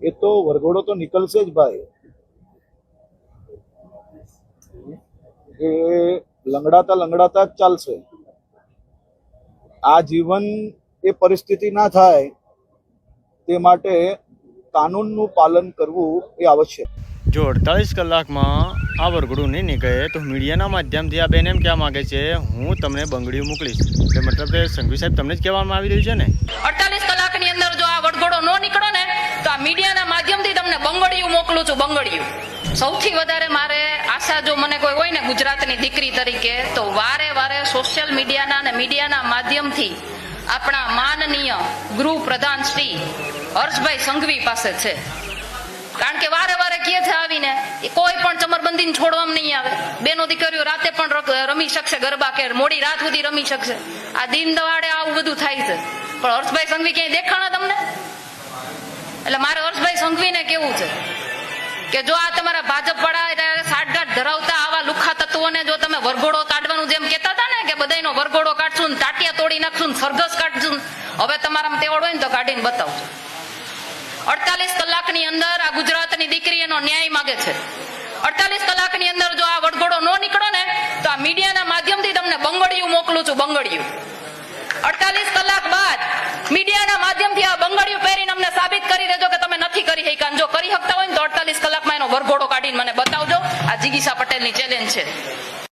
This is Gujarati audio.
એ તો વરઘોડો તો નીકળશે જ ભાઈ. એ લંગડાતા જ ચાલશે. આ જીવન એ પરિસ્થિતિ ના થાય તે માટે કાનૂનનું પાલન કરવું એ આવશ્યક. જો 48 કલાકમાં આ વરઘોડું નહીં નીકળે તો મીડિયાના માધ્યમથી આ બેન એમ કહેવા માંગે છે હું તમને બંગડીઓ મોકલીશ. એટલે મતલબ કે સંઘવી સાહેબ તમને જ કહેવામાં આવી રહ્યું છે ને 48 કલાકની અંદર જો આ વરઘોડો ન નીકળો ને તો આ મીડિયાના માધ્યમથી તમને બંગડીયું મોકલું છું. બંગડીયું સૌથી વધારે મારે આશા જો મને કોઈ હોય ને ગુજરાતની દીકરી તરીકે તો વારે વારે સોશિયલ મીડિયાના અને મીડિયાના માધ્યમથી આપણા માનનીય ગૃહ પ્રધાન શ્રી હર્ષભાઈ સંઘવી પાસે છે. કારણ કે વારે વારે કહે છે આવીને કોઈ પણ ચમરબંધીને છોડવામાં નહીં આવે. બેનો દીકરીઓ રાતે પણ રમી શકશે ગરબા, કે મોડી રાત સુધી રમી શકશે. આ દિન દહાડે આવું બધું થાય છે, પણ હર્ષભાઈ સંઘવી ક્યાંય દેખાણા તમને? એટલે મારે હર્ષભાઈ સંઘવીને કેવું છે કે જો આ તમારા ભાજપ વાળા સાઠગાંઠ ધરાવતા આવા લુખા તત્વોને જો તમે વરઘોડો કાઢવાનું જેમ કહેતા હતા ને કે બધાનો વરઘોડો કાઢશું ને ટાટિયા તોડી નાખશું ને સરઘસ કાઢશું, હવે તમારામાં તેવડ હોય ને તો કાઢીને બતાવજો. 48 કલાકની અંદર આ ગુજરાતની દીકરી એનો ન્યાય માંગે છે. 48 કલાકની અંદર જો આ વરઘોડો ન નીકળો ને તો આ મીડિયાના માધ્યમથી તમને બંગડીયું મોકલું છું. બંગડીયું 48 કલાક બાદ મીડિયાના માધ્યમથી આ બંગડીયું પહેરીને અમને સાબિત કરી દેજો કે તમે નથી કરી શક્યા. જો કરી શકતા હોય ને તો 48 કલાકમાં એનો વરઘોડો કાઢીને મને બતાવજો. આ જિગીશા પટેલની ચેલેન્જ છે.